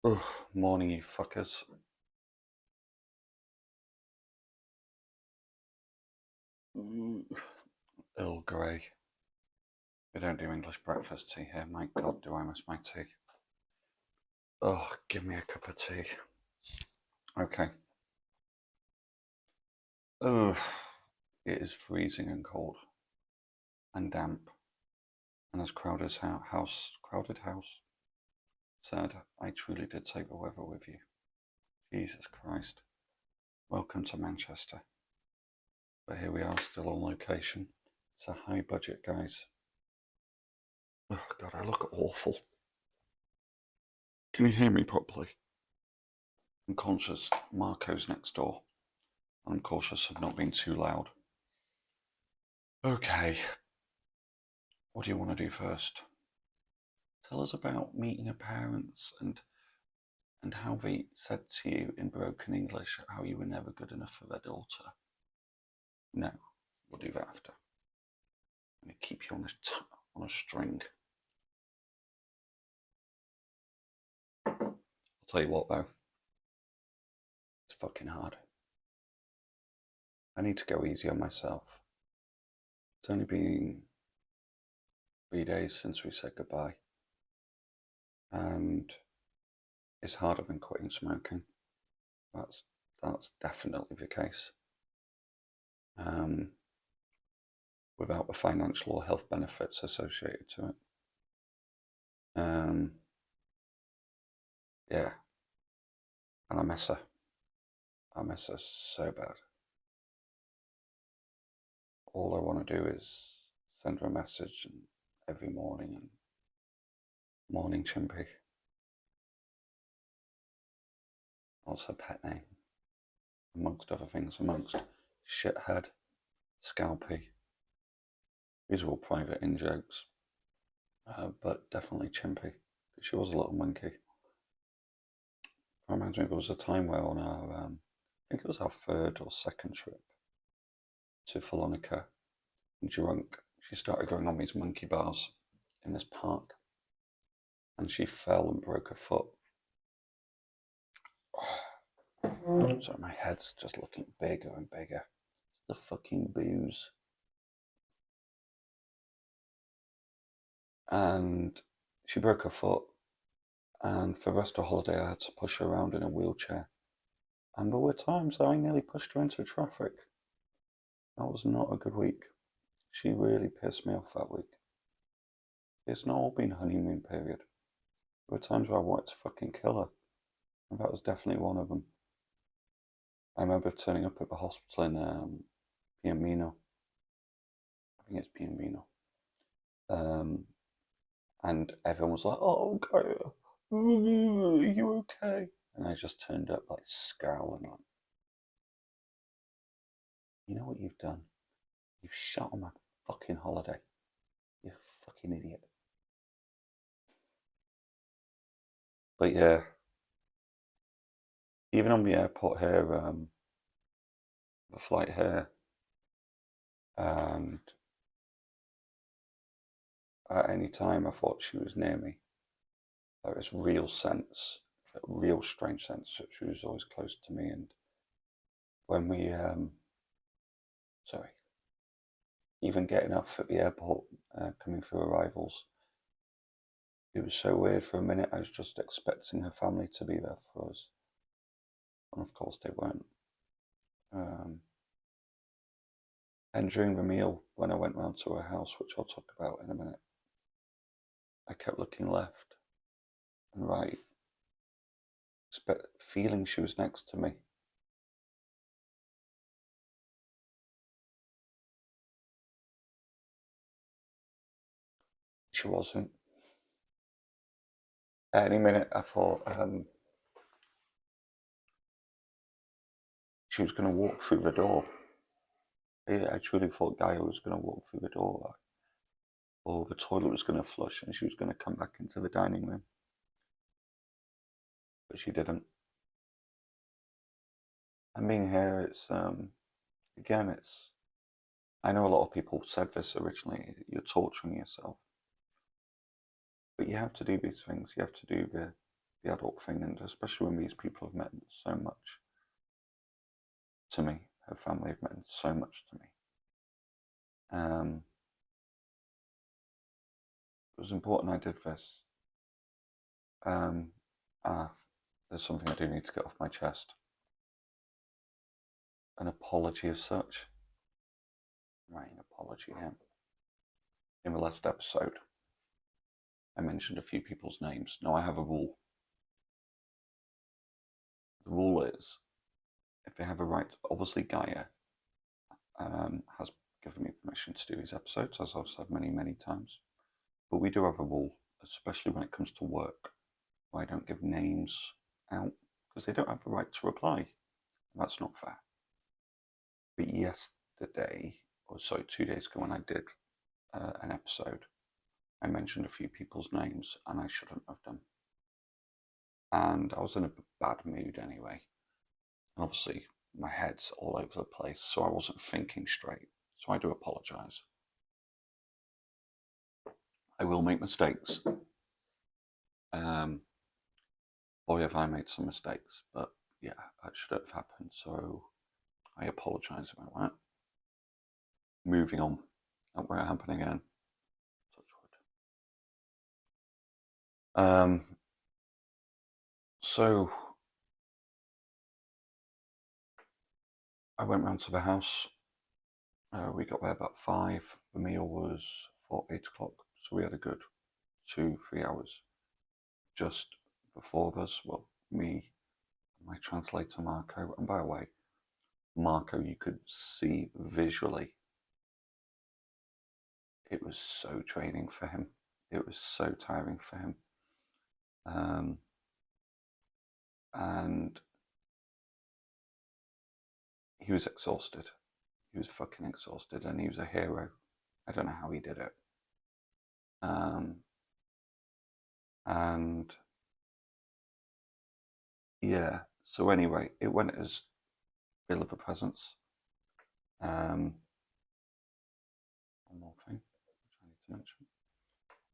Ugh, morning, you fuckers. Earl Grey. We don't do English breakfast tea here. My God, do I miss my tea. Oh, give me a cup of tea. Okay. Ugh, it is freezing and cold and damp. And as Crowded House said, I truly did take the weather with you. Jesus Christ. Welcome to Manchester. But here we are, still on location. It's a high budget, guys. Oh, God, I look awful. Can you hear me properly? I'm conscious Marco's next door. I'm cautious of not being too loud. Okay, what do you want to do first? Tell us about meeting your parents and how they said to you in broken English how you were never good enough for their daughter. No, we'll do that after. I'm going to keep you on a string. I'll tell you what though, it's fucking hard. I need to go easy on myself. It's only been 3 days since we said goodbye, and it's harder than quitting smoking. That's definitely the case. Without the financial or health benefits associated to it. Yeah, and I miss her. I miss her so bad. All I want to do is send her a message every morning and morning Chimpy. What's her pet name? Amongst other things, amongst Shithead, Scalpy. These are all private in jokes, but definitely Chimpy. She was a little monkey. I imagine there was a time where on our, I think it was our third or second trip to Follonica, drunk, she started going on these monkey bars in this park, and she fell and broke her foot. So my head's just looking bigger and bigger. It's the fucking booze. And she broke her foot, and for the rest of the holiday I had to push her around in a wheelchair. And there were times I nearly pushed her into traffic. That was not a good week. She really pissed me off that week. It's not all been honeymoon period. There were times where I wanted to fucking kill her, and that was definitely one of them. I remember turning up at the hospital in Piombino. I think it's Piombino. And everyone was like, "Oh, Gaia, are you okay?" And I just turned up like scowling, like, "You know what you've done? You've shot on my fucking holiday. You fucking idiot." But yeah, even on the airport here, the flight here, and at any time I thought she was near me. There was real sense, a real strange sense that she was always close to me. And when we, sorry, even getting off at the airport, coming through arrivals, it was so weird. For a minute I was just expecting her family to be there for us, and of course they weren't. And during the meal, when I went round to her house, which I'll talk about in a minute, I kept looking left and right, feeling she was next to me. She wasn't. At any minute I thought she was going to walk through the door. I truly thought Gaia was going to walk through the door, or the toilet was going to flush and she was going to come back into the dining room. But she didn't. And being here, it's, again, it's, I know a lot of people said this originally, you're torturing yourself. But you have to do these things. You have to do the adult thing, and especially when these people have meant so much to me, her family have meant so much to me. It was important I did this. There's something I do need to get off my chest. An apology as such. Right, an apology now. In the last episode, I mentioned a few people's names. Now I have a rule. The rule is, if they have a right, obviously Gaia has given me permission to do these episodes, as I've said many, many times. But we do have a rule, especially when it comes to work, where I don't give names out, because they don't have the right to reply. That's not fair. But yesterday, or sorry, 2 days ago when I did an episode, I mentioned a few people's names, and I shouldn't have done. And I was in a bad mood anyway. And obviously, my head's all over the place, so I wasn't thinking straight. So I do apologise. I will make mistakes. Boy, have I made some mistakes, but yeah, that should have happened, so I apologise about that. Moving on, that won't happen again. Touch wood. So I went round to the house. We got there about 5. The meal was for 8 o'clock, so we had a good 2-3 hours. Just the 4 of us, well, me, my translator Marco, and by the way, Marco, you could see visually, it was so draining for him. It was so tiring for him. And he was exhausted. He was fucking exhausted, and he was a hero. I don't know how he did it. And yeah, so anyway, it went as Bill of the Presents. One more thing which I need to mention.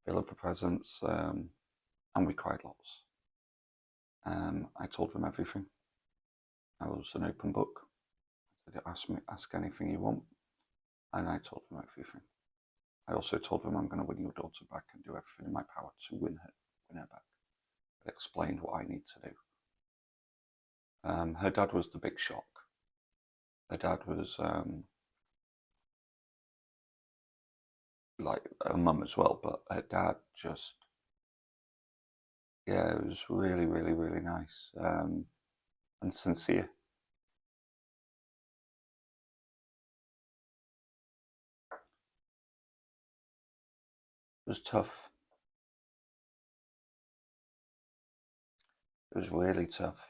Bill of the Presents, and we cried lots. I told them everything. I was an open book. I said, ask anything you want, and I told them everything. I also told them I'm going to win your daughter back and do everything in my power to win her back. I explained what I need to do. Her dad was the big shock. Her dad was like her mum as well, but her dad just, yeah, it was really, really, really nice and sincere. It was tough. It was really tough.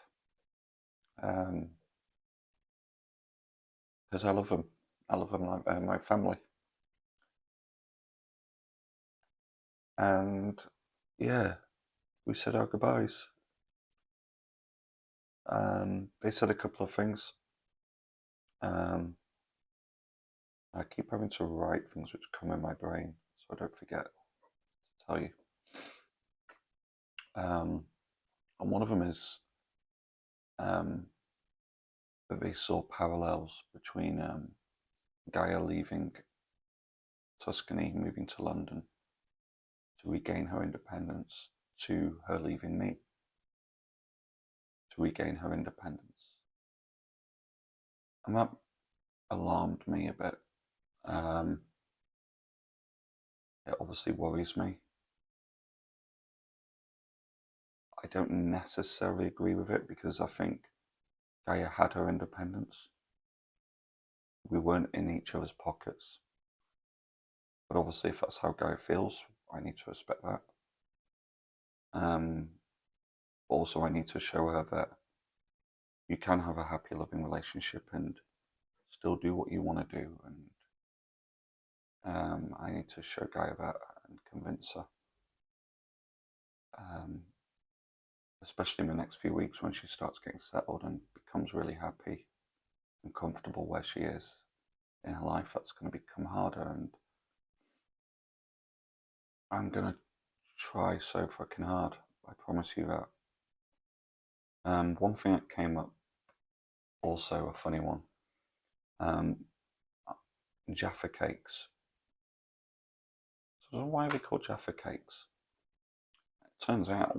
Because I love them. I love them like my family. And yeah, we said our goodbyes. They said a couple of things. I keep having to write things which come in my brain so I don't forget to tell you. And one of them is that they saw parallels between Gaia leaving Tuscany, moving to London to regain her independence, to her leaving me to regain her independence. And that alarmed me a bit. It obviously worries me. I don't necessarily agree with it because I think Gaia had her independence. We weren't in each other's pockets. But obviously, if that's how Gaia feels, I need to respect that. Also, I need to show her that you can have a happy, loving relationship and still do what you want to do. And I need to show Gaia that and convince her. Especially in the next few weeks when she starts getting settled and becomes really happy and comfortable where she is in her life, that's going to become harder. And I'm going to try so fucking hard. I promise you that. One thing that came up, also a funny one, Jaffa cakes. So why are they called Jaffa cakes? It turns out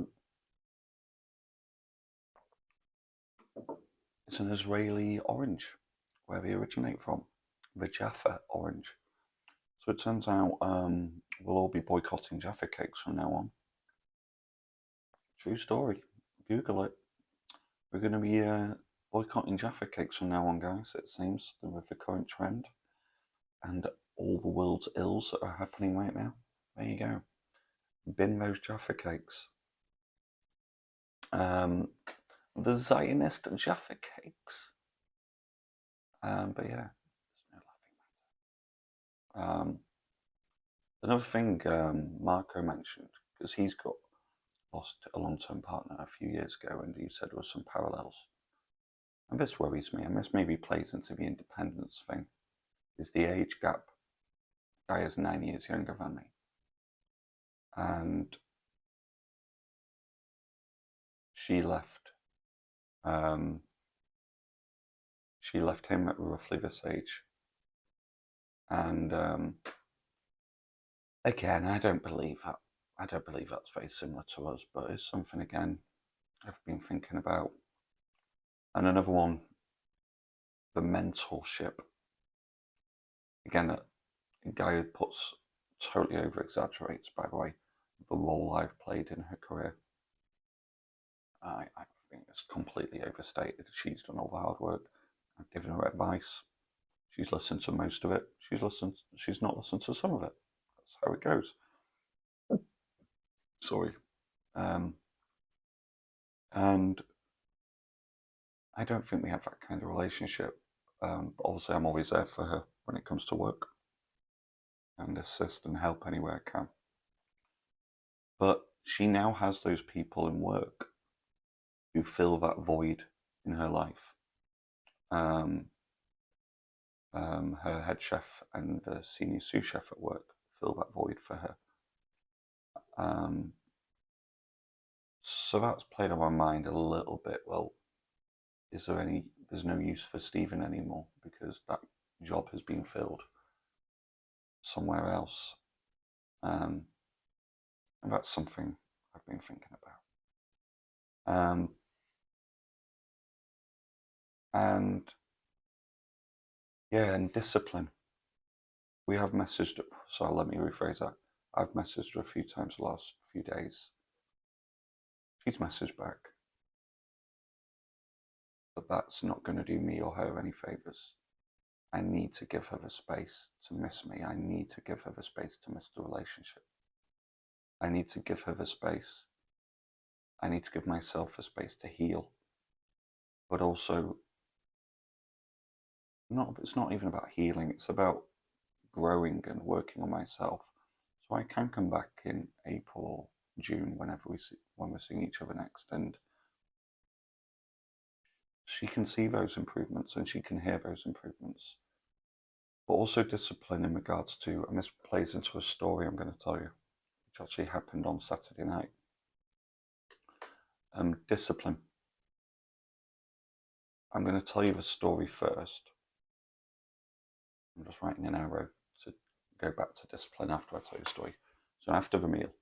it's an Israeli orange, where they originate from, the Jaffa orange. So it turns out we'll all be boycotting Jaffa cakes from now on. True story. Google it. We're going to be boycotting Jaffa cakes from now on, guys, it seems, with the current trend and all the world's ills that are happening right now. There you go. Bin those Jaffa cakes. The Zionist Jaffa cakes. But yeah, there's no laughing matter. Another thing Marco mentioned, because he's lost a long-term partner a few years ago, and he said there were some parallels. And this worries me, and this maybe plays into the independence thing, is the age gap. The guy is 9 years younger than me. And she left him at roughly this age. And again, I don't believe that. I don't believe that's very similar to us, but it's something, again, I've been thinking about. And another one, the mentorship. Again, a guy who totally over-exaggerates, by the way, the role I've played in her career. I think it's completely overstated. She's done all the hard work. I've given her advice. She's listened to most of it. She's not listened to some of it. That's how it goes. Sorry. And I don't think we have that kind of relationship. But obviously, I'm always there for her when it comes to work and assist and help any way I can. But she now has those people in work who fill that void in her life. Her head chef and the senior sous chef at work fill that void for her. So that's played on my mind a little bit. Well, there's no use for Stephen anymore because that job has been filled somewhere else. And that's something I've been thinking about. And yeah, and discipline. We have messaged, so let me rephrase that. I've messaged her a few times the last few days. She's messaged back. But that's not going to do me or her any favours. I need to give her the space to miss me. I need to give her the space to miss the relationship. I need to give her the space. I need to give myself the space to heal. But also, it's not even about healing. It's about growing and working on myself. So I can come back in April or June, when we're seeing each other next, and she can see those improvements and she can hear those improvements. But also discipline in regards to, and this plays into a story I'm going to tell you, which actually happened on Saturday night. Discipline. I'm going to tell you the story first. I'm just writing an arrow to go back to discipline after I tell you the story. So after the meal,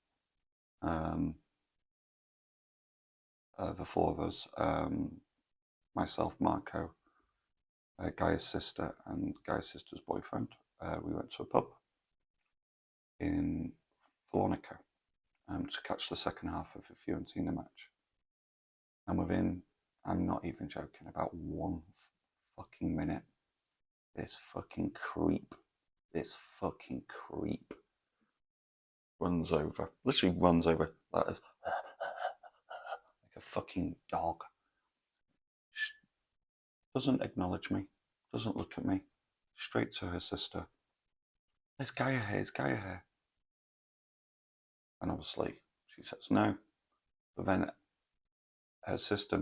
the four of us, myself, Marco, Guy's sister, and Guy's sister's boyfriend, we went to a pub in Thornica to catch the second half of the Fiorentina match. And within, I'm not even joking, about 1 fucking minute, this fucking creep runs over, literally runs over, like a fucking dog. Doesn't acknowledge me, doesn't look at me, straight to her sister. There's Gaia here. And obviously she says no, but then her sister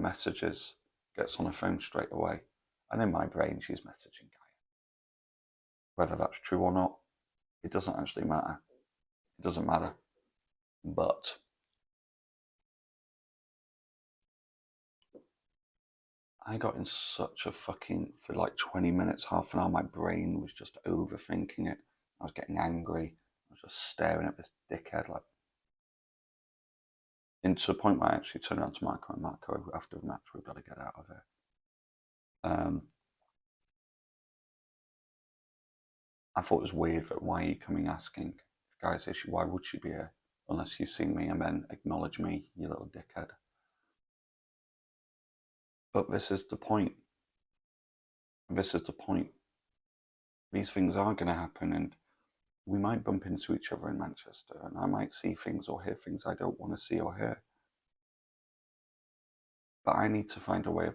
gets on her phone straight away, and in my brain she's messaging Gaia. Whether that's true or not, it doesn't actually matter. It doesn't matter. But I got in such a fucking, for like 20 minutes, half an hour, my brain was just overthinking it. I was getting angry. I was just staring at this dickhead, like, and to the point where I actually turned around to Marco and Marco, after the match, we've got to get out of here. I thought it was weird that why are you coming asking guys issue, why would she be here unless you've seen me and then acknowledge me, you little dickhead. But this is the point. This is the point. These things are going to happen, and we might bump into each other in Manchester, and I might see things or hear things I don't want to see or hear. But I need to find a way of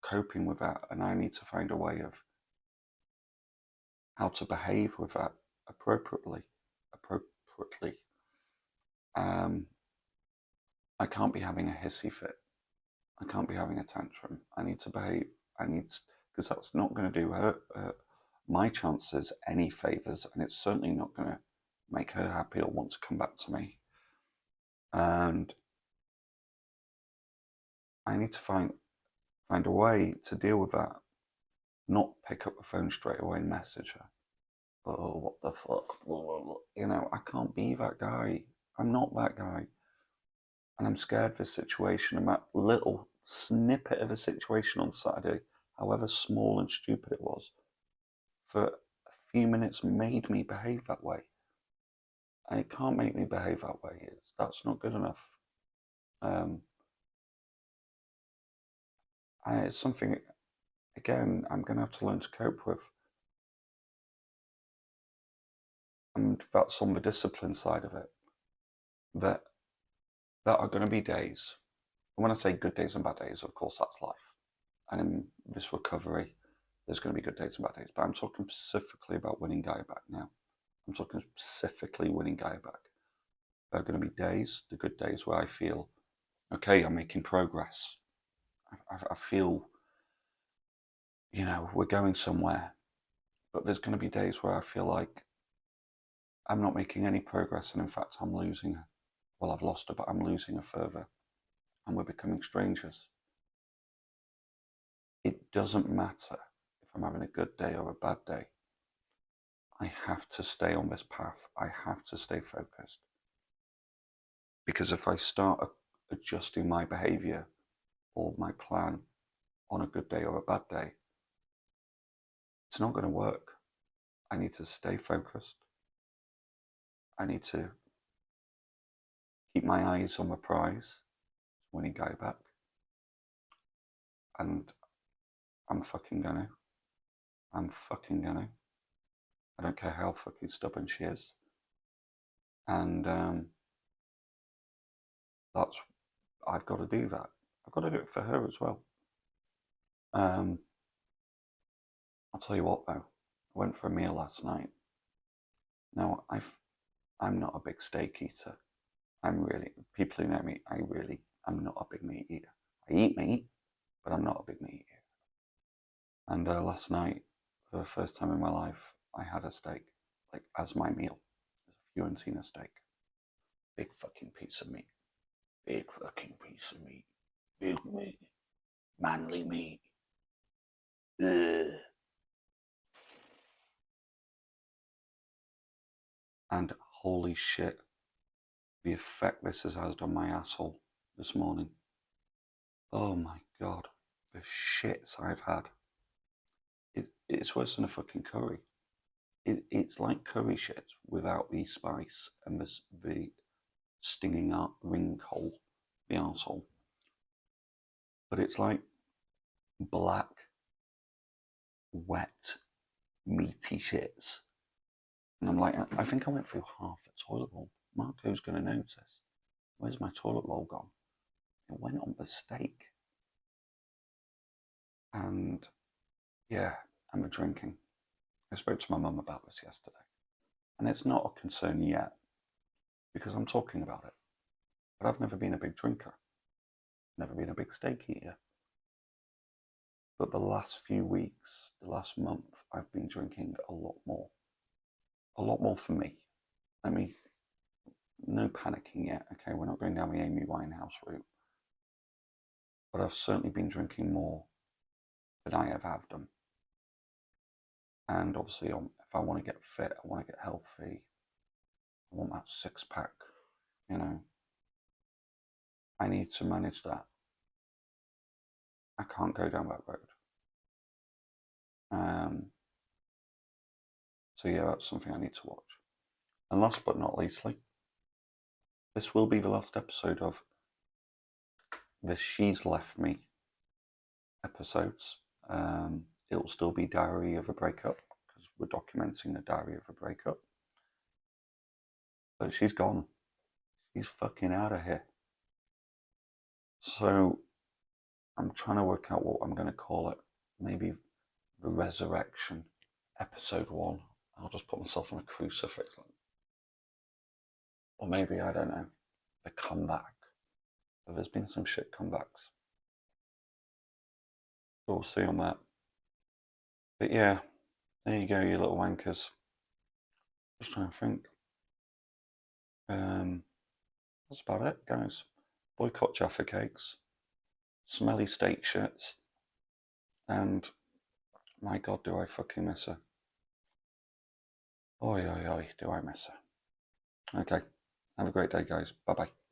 coping with that, and I need to find a way of how to behave with that appropriately. I can't be having a hissy fit. I can't be having a tantrum. I need to behave. Because that's not going to do her my chances any favours, and it's certainly not going to make her happy or want to come back to me. And I need to find a way to deal with that. Not pick up the phone straight away and message her. Oh, what the fuck? You know, I can't be that guy. I'm not that guy. And I'm scared of this situation. And that little snippet of a situation on Saturday, however small and stupid it was, for a few minutes made me behave that way. And it can't make me behave that way. That's not good enough. It's something, again, I'm going to have to learn to cope with. And that's on the discipline side of it. That are going to be days. And when I say good days and bad days, of course, that's life. And in this recovery, there's going to be good days and bad days. But I'm talking specifically about winning Gaia back now. I'm talking specifically winning Gaia back. There are going to be days, the good days, where I feel, okay, I'm making progress. I feel, you know, we're going somewhere. But there's going to be days where I feel like I'm not making any progress, and in fact, I'm losing her. Well, I've lost her, but I'm losing her further. And we're becoming strangers. It doesn't matter if I'm having a good day or a bad day. I have to stay on this path. I have to stay focused. Because if I start adjusting my behavior or my plan on a good day or a bad day, it's not going to work. I need to stay focused. I need to keep my eyes on the prize, winning Gaia back. And I'm fucking gonna. I don't care how fucking stubborn she is. And I've got to do that. I've got to do it for her as well. I'll tell you what though, I went for a meal last night. Now, I'm not a big steak eater. People who know me, I'm not a big meat eater. I eat meat, but I'm not a big meat eater. And last night, for the first time in my life, I had a steak, like as my meal. It was a Fiorentina steak. Big fucking piece of meat. Big fucking piece of meat. Big meat. Manly meat. Ugh. And holy shit, the effect this has had on my asshole this morning. Oh my god, the shits I've had. It's worse than a fucking curry. It's like curry shit without the spice and the stinging up ring hole, the arsehole. But it's like black, wet, meaty shits. And I'm like, I think I went through half a toilet roll. Marco's going to notice. Where's my toilet roll gone? It went on the steak. And yeah, and the drinking. I spoke to my mum about this yesterday. And it's not a concern yet because I'm talking about it. But I've never been a big drinker. Never been a big steak eater. But the last few weeks, the last month, I've been drinking a lot more. A lot more for me. No panicking yet. Okay, we're not going down the Amy Winehouse route. But I've certainly been drinking more than I ever have done. And obviously, if I want to get fit, I want to get healthy, I want that 6-pack, you know, I need to manage that. I can't go down that road. So yeah, that's something I need to watch. And last but not leastly, this will be the last episode of the She's Left Me episodes. It'll still be Diary of a Breakup, because we're documenting the Diary of a Breakup. But she's gone. She's fucking out of here. So I'm trying to work out what I'm going to call it. Maybe the Resurrection, episode 1. I'll just put myself on a crucifix. Or maybe, I don't know, the comeback. But there's been some shit comebacks. We'll see on that. But yeah, there you go, you little wankers. Just trying to think. That's about it, guys. Boycott Jaffa Cakes, smelly steak shirts, and my God, do I fucking miss her. Oi, oi, oi, do I miss her. Okay, have a great day, guys. Bye-bye.